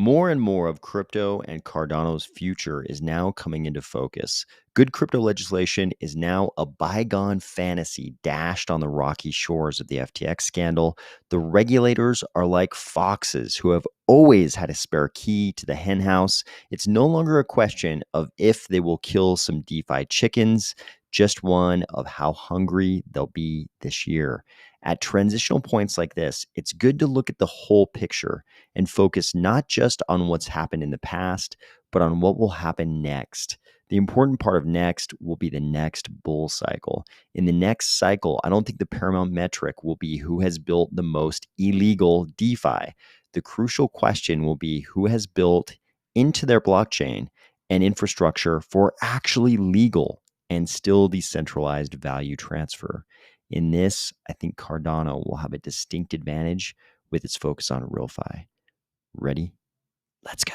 More and more of crypto and Cardano's future is now coming into focus. Good crypto legislation is now a bygone fantasy dashed on the rocky shores of the FTX scandal. The regulators are like foxes who have always had a spare key to the henhouse. It's no longer a question of if they will kill some DeFi chickens, just one of how hungry they'll be this year. At transitional points like this, it's good to look at the whole picture and focus not just on what's happened in the past, but on what will happen next. The important part of next will be the next bull cycle. In the next cycle, I don't think the paramount metric will be who has built the most illegal DeFi. The crucial question will be who has built into their blockchain and infrastructure for actually legal and still decentralized value transfer. In this, I think Cardano will have a distinct advantage with its focus on RealFi. Ready? Let's go.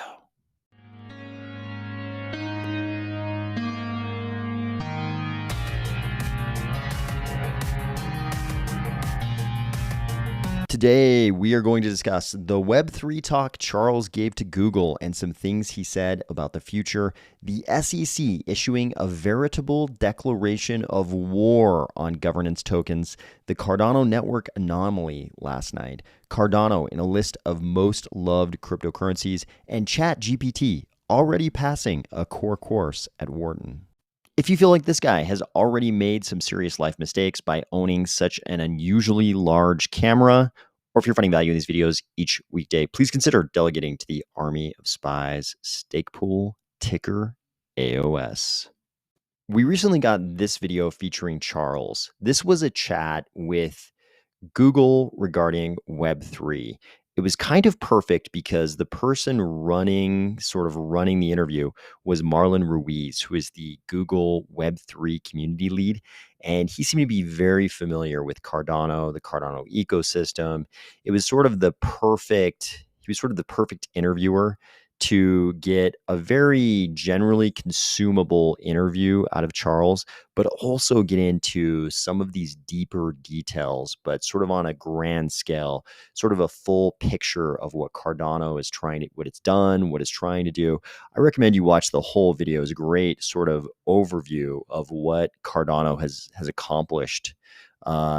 Today, we are going to discuss the Web3 talk Charles gave to Google and some things he said about the future, the SEC issuing a veritable declaration of war on governance tokens, the Cardano network anomaly last night, Cardano in a list of most loved cryptocurrencies, and ChatGPT already passing a core course at Wharton. If you feel like this guy has already made some serious life mistakes by owning such an unusually large camera, or if you're finding value in these videos each weekday, please consider delegating to the Army of Spies stake pool, ticker AOS. We recently got this video featuring Charles. This was a chat with Google regarding Web3. It was kind of perfect because the person running the interview was Marlon Ruiz, who is the Google Web3 community lead. And he seemed to be very familiar with Cardano, the Cardano ecosystem. He was sort of the perfect interviewer to get a very generally consumable interview out of Charles, but also get into some of these deeper details, but sort of on a grand scale, sort of a full picture of what Cardano is what it's done, what it's trying to do. I recommend you watch the whole video. It's a great sort of overview of what Cardano has accomplished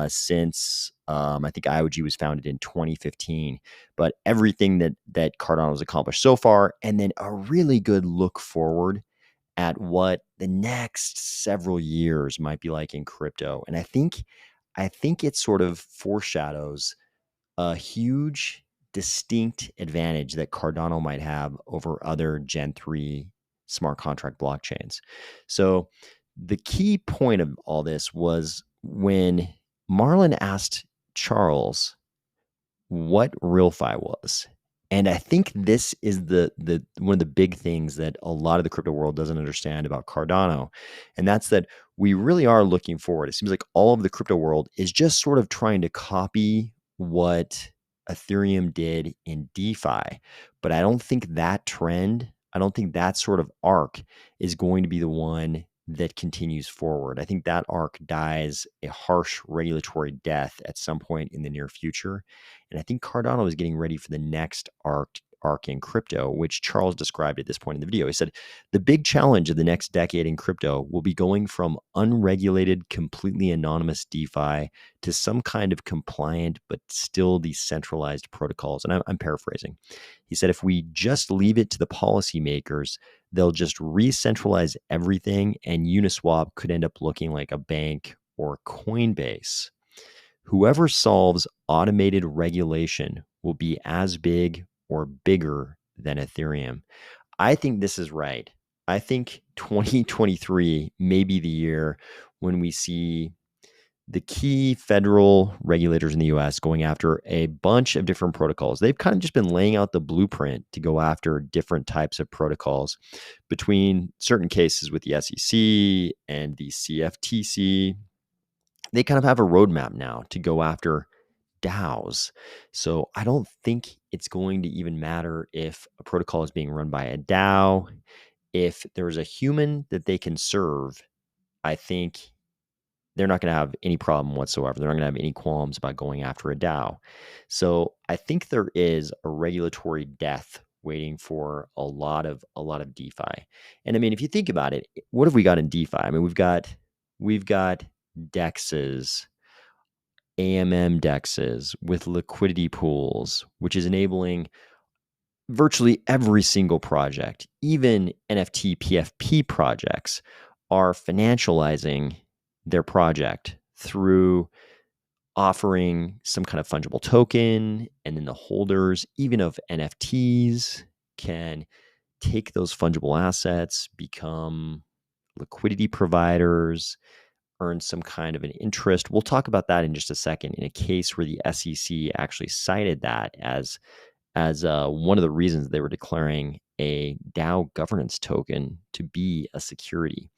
since I think IOG was founded in 2015, but everything that Cardano has accomplished so far, and then a really good look forward at what the next several years might be like in crypto. And I think it sort of foreshadows a huge distinct advantage that Cardano might have over other Gen 3 smart contract blockchains. So the key point of all this was when Marlon asked Charles what RealFi was. And I think this is the one of the big things that a lot of the crypto world doesn't understand about Cardano. And that's that we really are looking forward. It seems like all of the crypto world is just sort of trying to copy what Ethereum did in DeFi. But I don't think that sort of arc is going to be the one that continues forward. I think that arc dies a harsh regulatory death at some point in the near future. And I think Cardano is getting ready for the next arc in crypto, which Charles described at this point in the video. He said, the big challenge of the next decade in crypto will be going from unregulated, completely anonymous DeFi to some kind of compliant, but still decentralized protocols. And I'm paraphrasing. He said, if we just leave it to the policymakers, they'll just re-centralize everything, and Uniswap could end up looking like a bank or Coinbase. Whoever solves automated regulation will be as big or bigger than Ethereum. I think this is right. I think 2023 may be the year when we see the key federal regulators in the US going after a bunch of different protocols. They've kind of just been laying out the blueprint to go after different types of protocols between certain cases with the SEC and the CFTC. They kind of have a roadmap now to go after DAOs. So I don't think it's going to even matter if a protocol is being run by a DAO. If there's a human that they can serve, I think they're not going to have any problem whatsoever. They're not going to have any qualms about going after a DAO. So I think there is a regulatory death waiting for a lot of DeFi. And I mean, if you think about it, what have we got in DeFi? I mean, we've got dexes, AMM dexes with liquidity pools, which is enabling virtually every single project, even NFT PFP projects, are financializing their project through offering some kind of fungible token. And then the holders, even of NFTs, can take those fungible assets, become liquidity providers, earn some kind of an interest. We'll talk about that in just a second in a case where the SEC actually cited that as one of the reasons they were declaring a DAO governance token to be a security.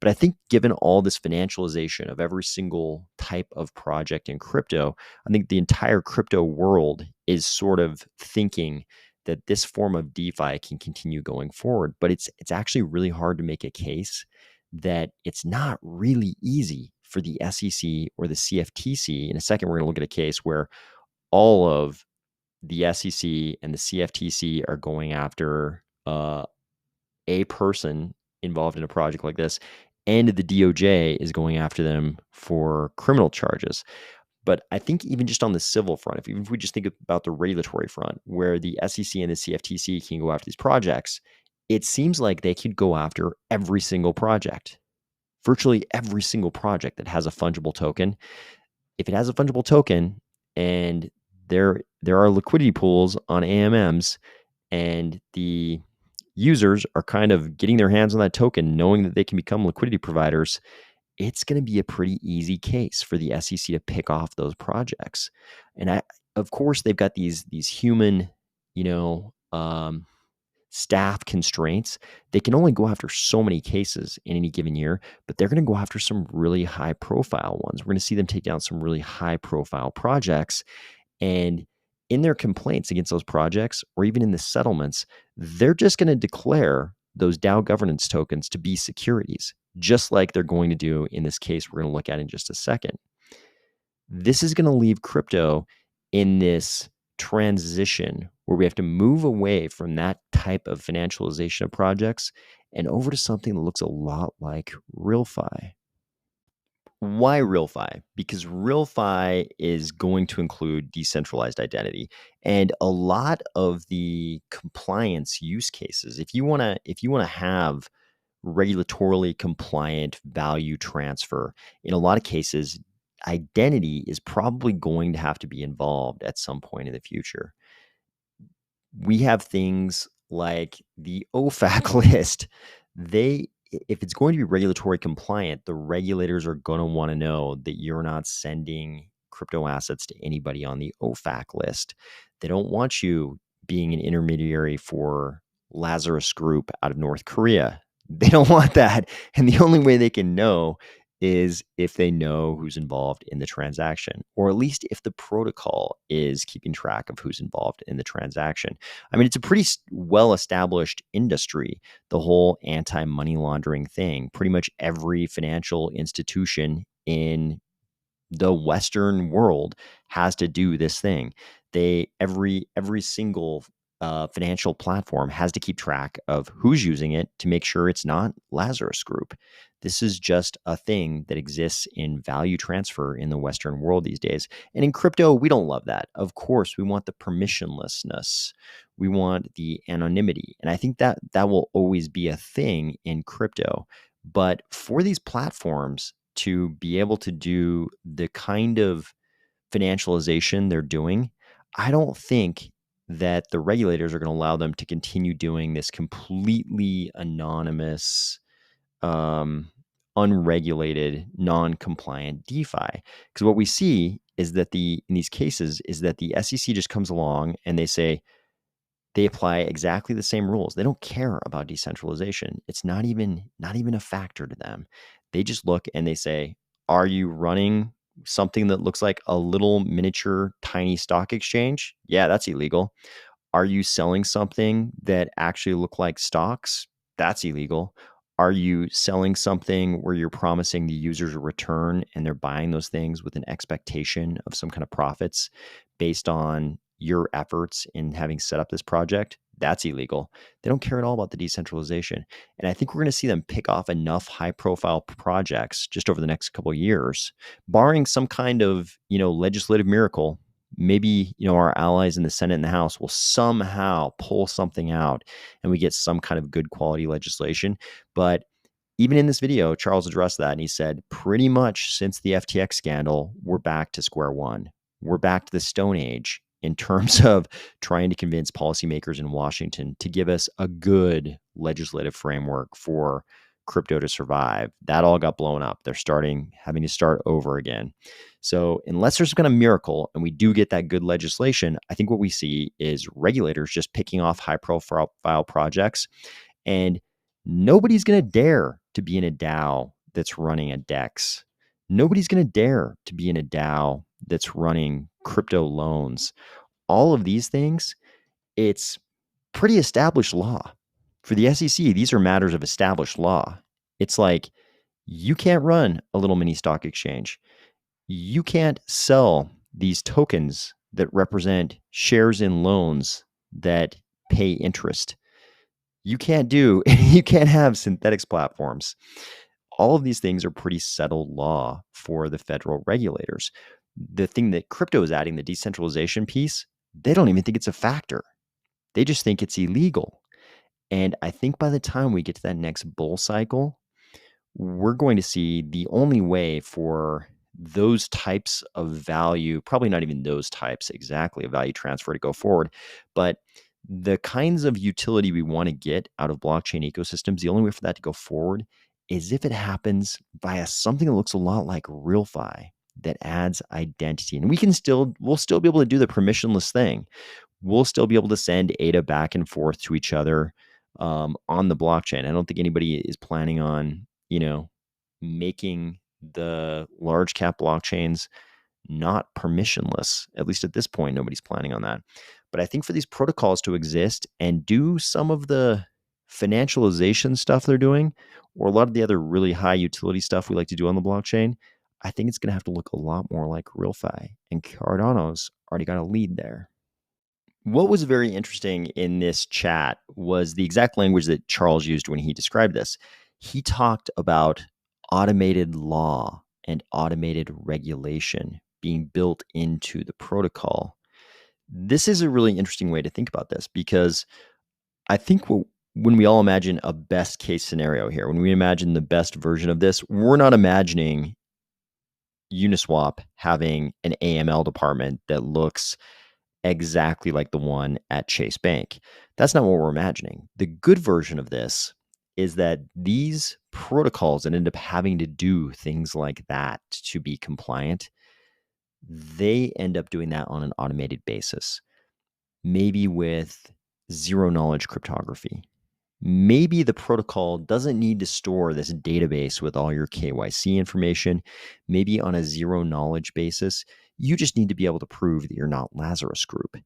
But I think given all this financialization of every single type of project in crypto, I think the entire crypto world is sort of thinking that this form of DeFi can continue going forward. But it's actually really hard to make a case that it's not really easy for the SEC or the CFTC. In a second, we're going to look at a case where all of the SEC and the CFTC are going after a person involved in a project like this, and the DOJ is going after them for criminal charges. But I think even just on the civil front, if we just think about the regulatory front, where the SEC and the CFTC can go after these projects, it seems like they could go after every single project, virtually every single project that has a fungible token. If it has a fungible token and there are liquidity pools on AMMs and the users are kind of getting their hands on that token, knowing that they can become liquidity providers, it's going to be a pretty easy case for the SEC to pick off those projects. And of course, they've got these human, you know, staff constraints. They can only go after so many cases in any given year, but they're going to go after some really high profile ones. We're going to see them take down some really high profile projects. And in their complaints against those projects, or even in the settlements, they're just going to declare those DAO governance tokens to be securities, just like they're going to do in this case we're going to look at in just a second. This is going to leave crypto in this transition where we have to move away from that type of financialization of projects and over to something that looks a lot like RealFi. Why RealFi? Because RealFi is going to include decentralized identity and a lot of the compliance use cases. If you want to have regulatorily compliant value transfer, in a lot of cases, identity is probably going to have to be involved at some point in the future. We have things like the OFAC list. If it's going to be regulatory compliant, the regulators are going to want to know that you're not sending crypto assets to anybody on the OFAC list. They don't want you being an intermediary for Lazarus Group out of North Korea. They don't want that. And the only way they can know is if they know who's involved in the transaction, or at least if the protocol is keeping track of who's involved in the transaction. I mean, it's a pretty well-established industry, the whole anti-money laundering thing. Pretty much every financial institution in the Western world has to do this thing. Every single financial platform has to keep track of who's using it to make sure it's not Lazarus Group. This is just a thing that exists in value transfer in the Western world these days. And in crypto, we don't love that. Of course, we want the permissionlessness. We want the anonymity. And I think that will always be a thing in crypto. But for these platforms to be able to do the kind of financialization they're doing, I don't think that the regulators are going to allow them to continue doing this completely anonymous, unregulated, non-compliant DeFi. Because what we see is that in these cases is that the SEC just comes along and they say they apply exactly the same rules. They don't care about decentralization. It's not even a factor to them. They just look and they say, "Are you running something that looks like a little miniature tiny stock exchange? Yeah, that's illegal. Are you selling something that actually look like stocks? That's illegal. Are you selling something where you're promising the users a return and they're buying those things with an expectation of some kind of profits based on your efforts in having set up this project? That's illegal. They don't care at all about the decentralization. And I think we're going to see them pick off enough high profile projects just over the next couple of years, barring some kind of, legislative miracle. Maybe, our allies in the Senate and the House will somehow pull something out and we get some kind of good quality legislation. But even in this video, Charles addressed that and he said, pretty much since the FTX scandal, we're back to square one. We're back to the Stone Age in terms of trying to convince policymakers in Washington to give us a good legislative framework for crypto to survive. That all got blown up. They're having to start over again. So unless there's been a miracle and we do get that good legislation, I think what we see is regulators just picking off high profile projects, and nobody's going to dare to be in a DAO that's running a DEX. Nobody's going to dare to be in a DAO that's running crypto loans. All of these things, it's pretty established law. For the SEC, these are matters of established law. It's like, you can't run a little mini stock exchange. You can't sell these tokens that represent shares in loans that pay interest. You can't have synthetics platforms. All of these things are pretty settled law for the federal regulators. The thing that crypto is adding, the decentralization piece, they don't even think it's a factor. They just think it's illegal. And I think by the time we get to that next bull cycle, we're going to see the only way for those types of value, probably not even those types exactly of value transfer to go forward, but the kinds of utility we want to get out of blockchain ecosystems, the only way for that to go forward is if it happens via something that looks a lot like RealFi that adds identity. And we'll still be able to do the permissionless thing. We'll still be able to send ADA back and forth to each other on the blockchain. I don't think anybody is planning on, making the large cap blockchains not permissionless. At least at this point, nobody's planning on that. But I think for these protocols to exist and do some of the financialization stuff they're doing, or a lot of the other really high utility stuff we like to do on the blockchain, I think it's going to have to look a lot more like RealFi. And Cardano's already got a lead there. What was very interesting in this chat was the exact language that Charles used when he described this. He talked about automated law and automated regulation being built into the protocol. This is a really interesting way to think about this, because I think when we all imagine a best case scenario here, when we imagine the best version of this, we're not imagining Uniswap having an AML department that looks exactly like the one at Chase Bank. That's not what we're imagining. The good version of this is that these protocols that end up having to do things like that to be compliant, they end up doing that on an automated basis, maybe with zero knowledge cryptography. Maybe the protocol doesn't need to store this database with all your KYC information. Maybe on a zero knowledge basis, you just need to be able to prove that you're not Lazarus Group.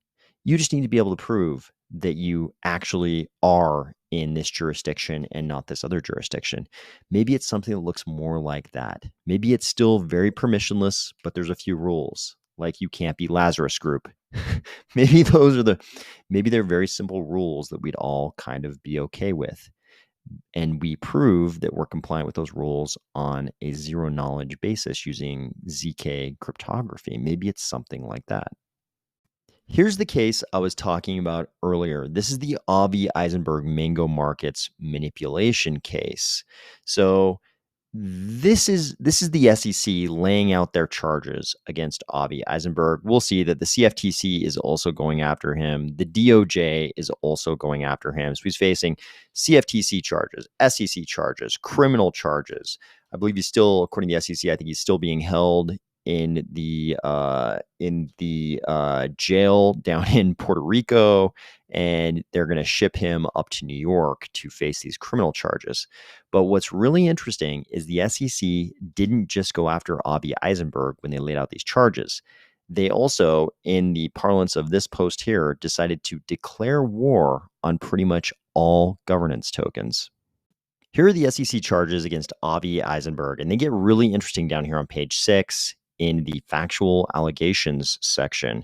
You just need to be able to prove that you actually are in this jurisdiction and not this other jurisdiction. Maybe it's something that looks more like that. Maybe it's still very permissionless, but there's a few rules, like you can't be Lazarus Group. Maybe they're very simple rules that we'd all kind of be okay with. And we prove that we're compliant with those rules on a zero knowledge basis using ZK cryptography. Maybe it's something like that. Here's the case I was talking about earlier. This is the Avi Eisenberg Mango Markets manipulation case. So this is the SEC laying out their charges against Avi Eisenberg. We'll see that the CFTC is also going after him. The DOJ is also going after him. So he's facing CFTC charges, SEC charges, criminal charges. I believe he's still, according to the SEC, I think he's still being held in the jail down in Puerto Rico, and they're going to ship him up to New York to face these criminal charges. But what's really interesting is the SEC didn't just go after Avi Eisenberg when they laid out these charges. They also, in the parlance of this post here, decided to declare war on pretty much all governance tokens. Here are the SEC charges against Avi Eisenberg, and they get really interesting down here on page 6 in the factual allegations section.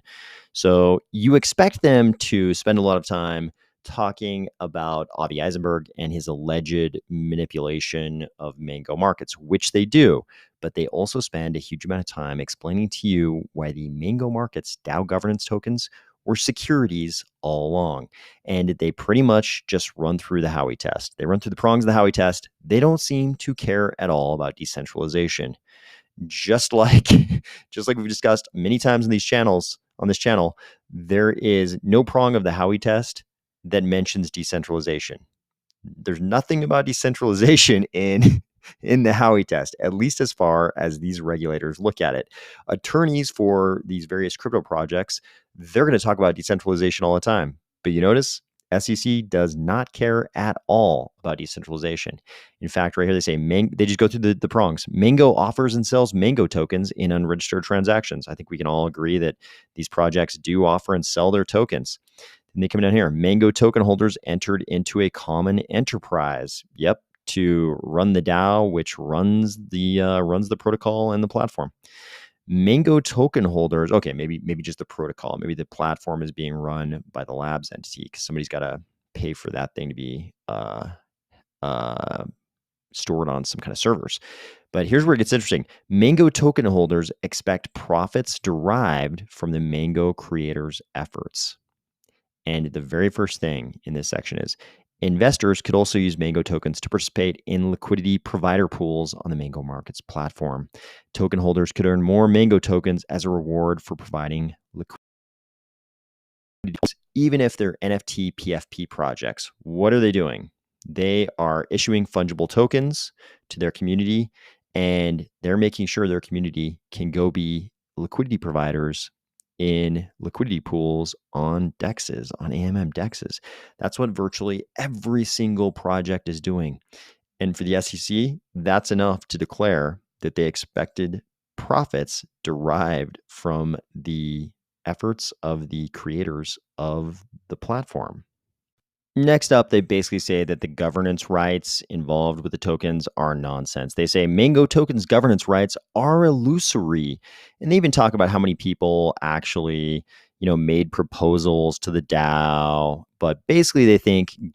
So you expect them to spend a lot of time talking about Avi Eisenberg and his alleged manipulation of Mango markets, which they do. But they also spend a huge amount of time explaining to you why the Mango markets DAO governance tokens were securities all along. And they pretty much just run through the Howey test. They run through the prongs of the Howey test. They don't seem to care at all about decentralization. Just like just like we've discussed many times in these channels, on this channel, there is no prong of the Howey test that mentions decentralization. There's nothing about decentralization in the Howey test, at least as far as these regulators look at it. Attorneys for these various crypto projects, they're going to talk about decentralization all the time. But you notice SEC does not care at all about decentralization. In fact, right here they say they just go through the prongs. Mango offers and sells Mango tokens in unregistered transactions. I think we can all agree that these projects do offer and sell their tokens. And they come down here. Mango token holders entered into a common enterprise. Yep, to run the DAO, which runs the protocol and the platform. Mango token holders. Okay, maybe just the protocol. Maybe the platform is being run by the labs entity because somebody's got to pay for that thing to be stored on some kind of servers. But here's where it gets interesting. Mango token holders expect profits derived from the Mango creators' efforts. And the very first thing in this section is investors could also use Mango tokens to participate in liquidity provider pools on the Mango Markets platform. Token holders could earn more Mango tokens as a reward for providing liquidity. Even if they're NFT PFP projects, what are they doing? They are issuing fungible tokens to their community, and they're making sure their community can go be liquidity providers in liquidity pools on DEXs, on AMM DEXs. That's what virtually every single project is doing. And for the SEC, that's enough to declare that they expected profits derived from the efforts of the creators of the platform. Next up, they basically say that the governance rights involved with the tokens are nonsense. They say Mango tokens governance rights are illusory. And they even talk about how many people actually, made proposals to the DAO. But basically, they think the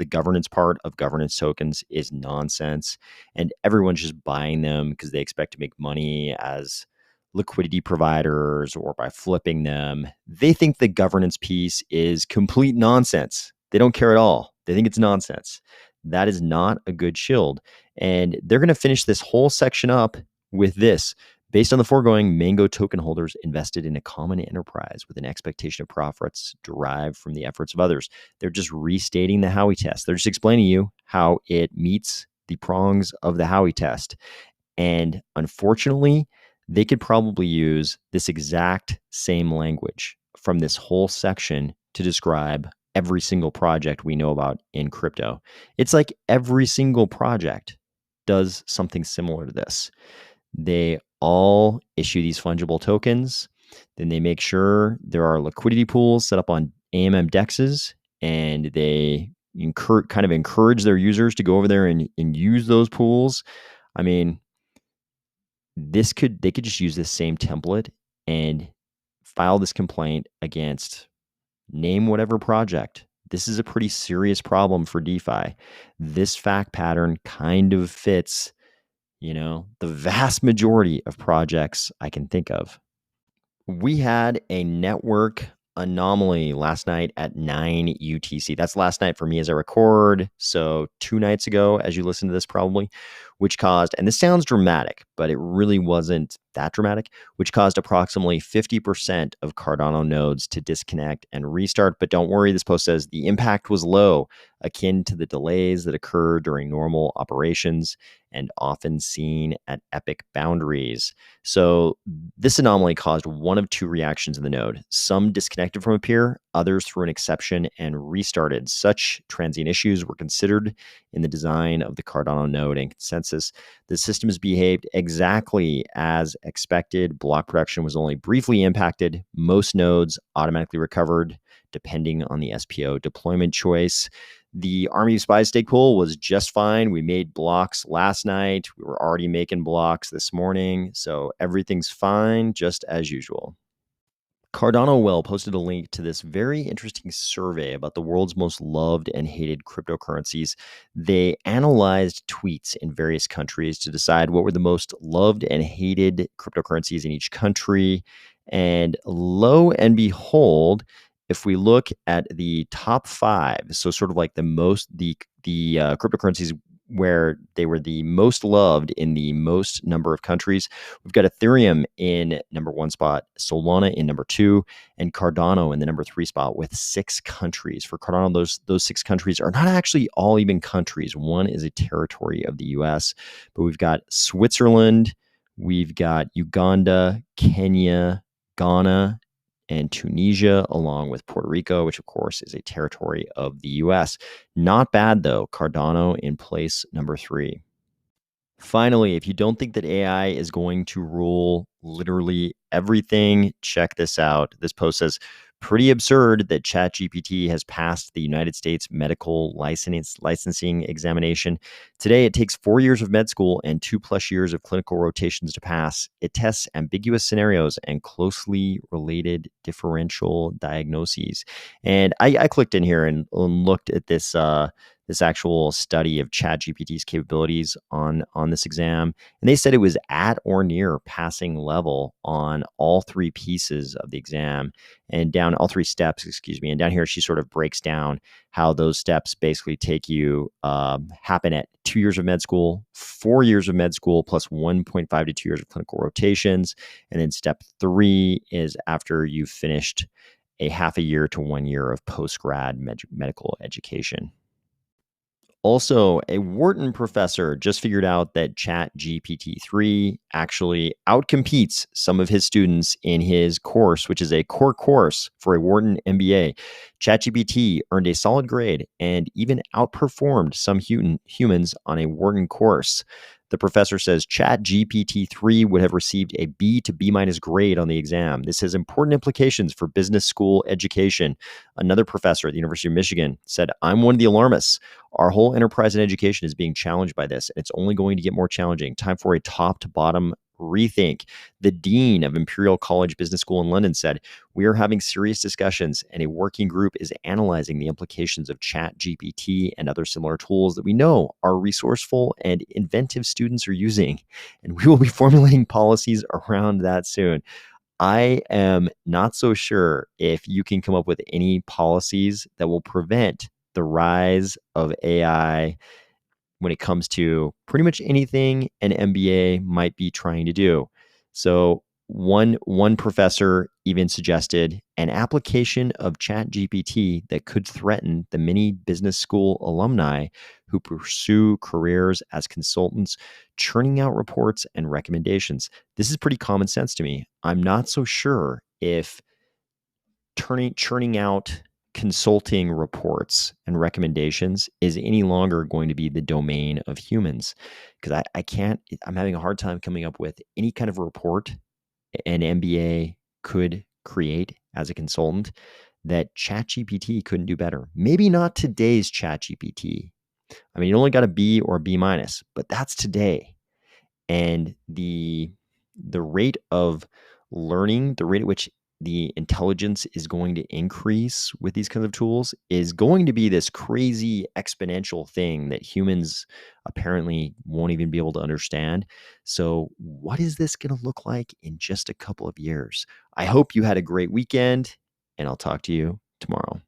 governance part of governance tokens is nonsense. And everyone's just buying them because they expect to make money as liquidity providers or by flipping them. They think the governance piece is complete nonsense. They don't care at all. They think it's nonsense. That is not a good shield. And they're going to finish this whole section up with this. Based on the foregoing, Mango token holders invested in a common enterprise with an expectation of profits derived from the efforts of others. They're just restating the Howey test. They're just explaining to you how it meets the prongs of the Howey test. And unfortunately, they could probably use this exact same language from this whole section to describe every single project we know about in crypto. It's like every single project does something similar to this. They all issue these fungible tokens. Then they make sure there are liquidity pools set up on AMM DEXs, and they encourage their users to go over there and use those pools. I mean, they could just use this same template and file this complaint against name whatever project. This is a pretty serious problem for DeFi. This fact pattern kind of fits, the vast majority of projects I can think of. We had a network anomaly last night at 9 UTC. That's last night for me as I record. So 2 nights ago, as you listen to this probably, which caused, and this sounds dramatic, but it really wasn't that dramatic, which caused approximately 50% of Cardano nodes to disconnect and restart. But don't worry, this post says the impact was low, akin to the delays that occur during normal operations and often seen at epic boundaries. So this anomaly caused one of 2 reactions in the node. Some disconnected from a peer, others threw an exception and restarted. Such transient issues were considered in the design of the Cardano node and consensus. The system has behaved exactly as expected. Block production was only briefly impacted. Most nodes automatically recovered depending on the SPO deployment choice. The Army of Spies stake pool was just fine. We made blocks last night. We were already making blocks this morning. So everything's fine, just as usual. Cardano Well posted a link to this very interesting survey about the world's most loved and hated cryptocurrencies. They analyzed tweets in various countries to decide what were the most loved and hated cryptocurrencies in each country. And lo and behold, if we look at the top five, so sort of like the cryptocurrencies where they were the most loved in the most number of countries, we've got Ethereum in number one spot, Solana in number two, and Cardano in the number three spot with 6 countries. For Cardano, those 6 countries are not actually all even countries. One is a territory of the US, but we've got Switzerland, we've got Uganda, Kenya, Ghana, and Tunisia, along with Puerto Rico, which of course is a territory of the US. Not bad though, Cardano in place number three. Finally, if you don't think that AI is going to rule literally everything, check this out. This post says, pretty absurd that ChatGPT has passed the United States medical licensing examination. Today, it takes 4 years of med school and 2+ years of clinical rotations to pass. It tests ambiguous scenarios and closely related differential diagnoses. And I clicked in here and looked at this actual study of ChatGPT's capabilities on this exam, and they said it was at or near passing level on all three pieces of the exam, and down all three steps, excuse me. And down here, she sort of breaks down how those steps basically take you happen at 2 years of med school, 4 years of med school, plus 1.5 to 2 years of clinical rotations, and then step 3 is after you've finished a half a year to 1 year of post-grad medical education. Also, a Wharton professor just figured out that ChatGPT 3 actually outcompetes some of his students in his course, which is a core course for a Wharton MBA. ChatGPT earned a solid grade and even outperformed some humans on a Wharton course. The professor says ChatGPT 3 would have received a B to B- grade on the exam. This has important implications for business school education. Another professor at the University of Michigan said, I'm one of the alarmists. Our whole enterprise in education is being challenged by this, and it's only going to get more challenging. Time for a top to bottom rethink. The dean of Imperial College Business School in London said, we are having serious discussions, and a working group is analyzing the implications of ChatGPT and other similar tools that we know our resourceful and inventive students are using. And we will be formulating policies around that soon. I am not so sure if you can come up with any policies that will prevent the rise of AI when it comes to pretty much anything an MBA might be trying to do. So one professor even suggested an application of ChatGPT that could threaten the many business school alumni who pursue careers as consultants, churning out reports and recommendations. This is pretty common sense to me. I'm not so sure if churning out consulting reports and recommendations is any longer going to be the domain of humans, because I can't, I'm having a hard time coming up with any kind of report an MBA could create as a consultant that ChatGPT couldn't do better. Maybe not today's ChatGPT. I mean, you only got a B or a B minus, but that's today. And the rate of learning, the rate at which the intelligence is going to increase with these kinds of tools is going to be this crazy exponential thing that humans apparently won't even be able to understand. So what is this going to look like in just a couple of years? I hope you had a great weekend, and I'll talk to you tomorrow.